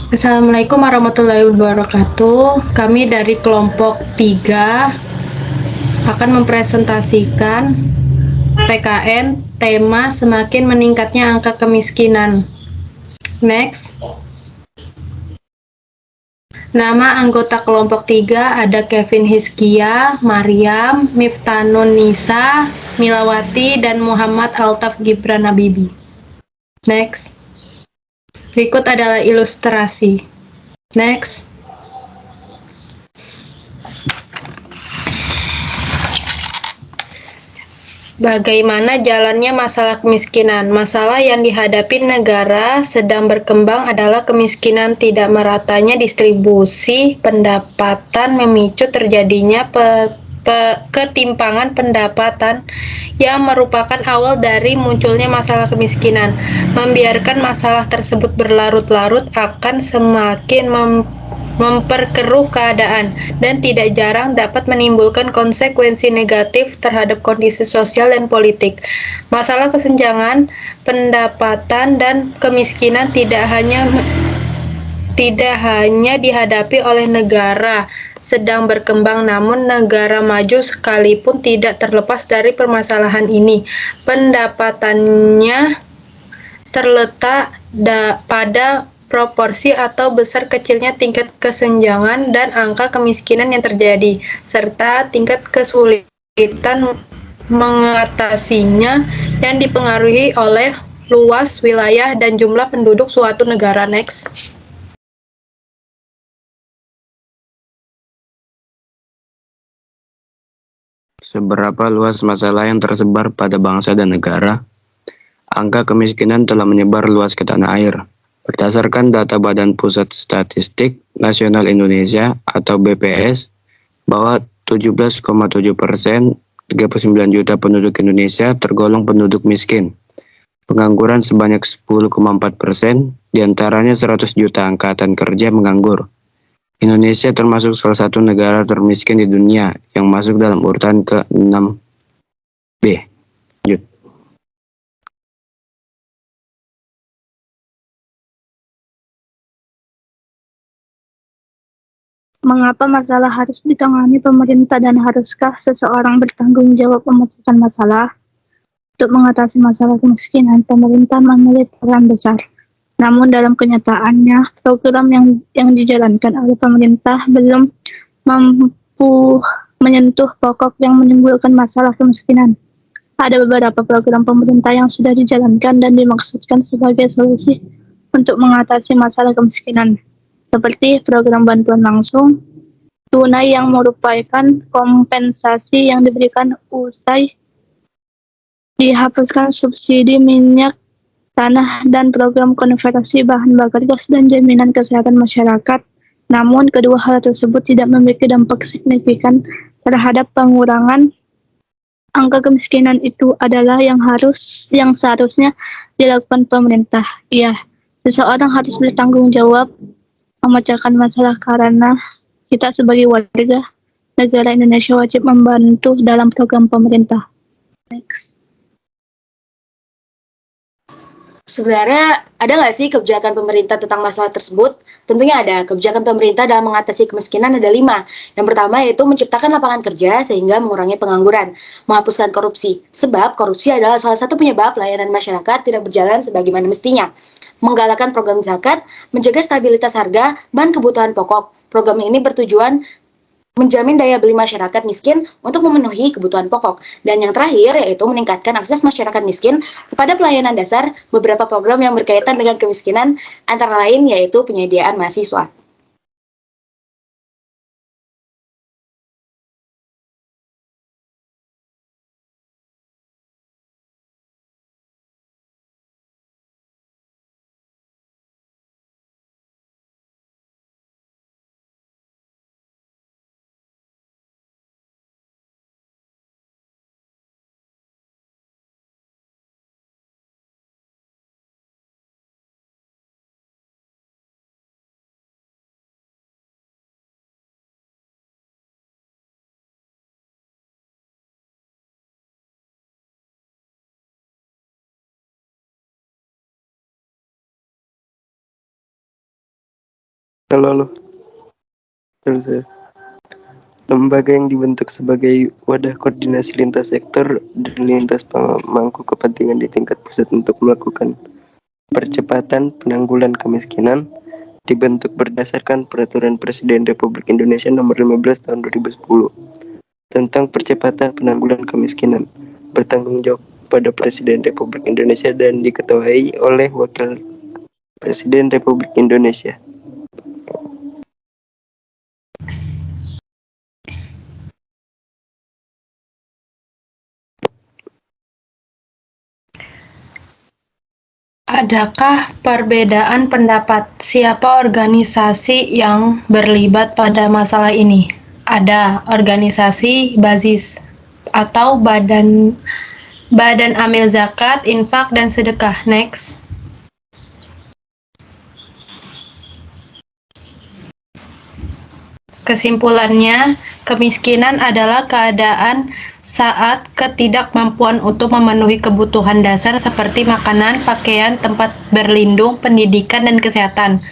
Assalamualaikum warahmatullahi wabarakatuh. Kami dari kelompok 3 akan mempresentasikan PKN tema semakin meningkatnya angka kemiskinan. Next. Nama anggota kelompok 3 ada Kevin Hizkia, Mariam, Miftanun Nisa, Milawati, dan Muhammad Altaf Gibran Habibi. Next. Berikut adalah ilustrasi. Next. Bagaimana jalannya masalah kemiskinan? Masalah yang dihadapi negara sedang berkembang adalah kemiskinan tidak meratanya distribusi pendapatan memicu terjadinya ketimpangan pendapatan yang merupakan awal dari munculnya masalah kemiskinan. Membiarkan masalah tersebut berlarut-larut akan semakin memperkeruh keadaan dan tidak jarang dapat menimbulkan konsekuensi negatif terhadap kondisi sosial dan politik. Masalah kesenjangan pendapatan dan kemiskinan tidak hanya dihadapi oleh negara sedang berkembang, namun negara maju sekalipun tidak terlepas dari permasalahan ini. Pendapatannya terletak pada proporsi atau besar kecilnya tingkat kesenjangan dan angka kemiskinan yang terjadi, serta tingkat kesulitan mengatasinya yang dipengaruhi oleh luas wilayah dan jumlah penduduk suatu negara. Next. Seberapa luas masalah yang tersebar pada bangsa dan negara? Angka kemiskinan telah menyebar luas ke tanah air. Berdasarkan data Badan Pusat Statistik Nasional Indonesia atau BPS, bahwa 17,7%, 39 juta penduduk Indonesia tergolong penduduk miskin. Pengangguran sebanyak 10,4%, diantaranya 100 juta angkatan kerja menganggur. Indonesia termasuk salah satu negara termiskin di dunia yang masuk dalam urutan ke-6B. Lanjut. Mengapa masalah harus ditangani pemerintah dan haruskah seseorang bertanggung jawab memecahkan masalah? Untuk mengatasi masalah kemiskinan, pemerintah memiliki peran besar. Namun dalam kenyataannya, program yang dijalankan oleh pemerintah belum mampu menyentuh pokok yang menimbulkan masalah kemiskinan. Ada beberapa program pemerintah yang sudah dijalankan dan dimaksudkan sebagai solusi untuk mengatasi masalah kemiskinan, seperti program bantuan langsung tunai yang merupakan kompensasi yang diberikan usai dihapuskan subsidi minyak tanah dan program konversi bahan bakar gas dan jaminan kesehatan masyarakat. Namun, kedua hal tersebut tidak memiliki dampak signifikan terhadap pengurangan angka kemiskinan. Itu adalah yang seharusnya dilakukan pemerintah. Ya, seseorang harus bertanggung jawab memecahkan masalah karena kita sebagai warga negara Indonesia wajib membantu dalam program pemerintah. Next. Sebenarnya ada nggak sih kebijakan pemerintah tentang masalah tersebut? Tentunya ada. Kebijakan pemerintah dalam mengatasi kemiskinan ada 5. Yang pertama yaitu menciptakan lapangan kerja sehingga mengurangi pengangguran, menghapuskan korupsi. Sebab korupsi adalah salah satu penyebab layanan masyarakat tidak berjalan sebagaimana mestinya. Menggalakkan program zakat, menjaga stabilitas harga, bahan kebutuhan pokok. Program ini bertujuan menjamin daya beli masyarakat miskin untuk memenuhi kebutuhan pokok. Dan yang terakhir yaitu meningkatkan akses masyarakat miskin kepada pelayanan dasar. Beberapa program yang berkaitan dengan kemiskinan antara lain yaitu penyediaan mahasiswa. Halo. Terus lembaga yang dibentuk sebagai wadah koordinasi lintas sektor dan lintas pemangku kepentingan di tingkat pusat untuk melakukan percepatan penanggulan kemiskinan dibentuk berdasarkan Peraturan Presiden Republik Indonesia Nomor 15 Tahun 2010 tentang percepatan penanggulan kemiskinan, bertanggung jawab pada Presiden Republik Indonesia dan diketuai oleh Wakil Presiden Republik Indonesia. Adakah perbedaan pendapat? Siapa organisasi yang berlibat pada masalah ini? Ada organisasi basis atau badan amil zakat, infak, dan sedekah. Next. Kesimpulannya, kemiskinan adalah keadaan saat ketidakmampuan untuk memenuhi kebutuhan dasar seperti makanan, pakaian, tempat berlindung, pendidikan, dan kesehatan.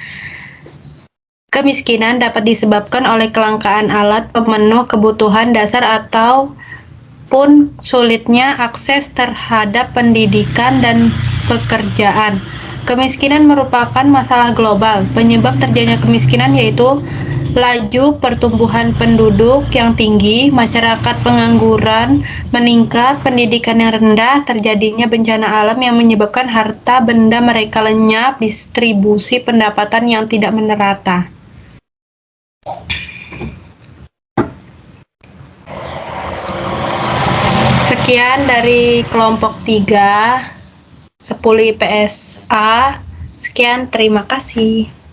Kemiskinan dapat disebabkan oleh kelangkaan alat pemenuh kebutuhan dasar ataupun sulitnya akses terhadap pendidikan dan pekerjaan. Kemiskinan merupakan masalah global. Penyebab terjadinya kemiskinan yaitu laju pertumbuhan penduduk yang tinggi, masyarakat pengangguran meningkat, pendidikan yang rendah, terjadinya bencana alam yang menyebabkan harta benda mereka lenyap, distribusi pendapatan yang tidak merata. Sekian dari kelompok 3, 10 IPS A. Sekian, terima kasih.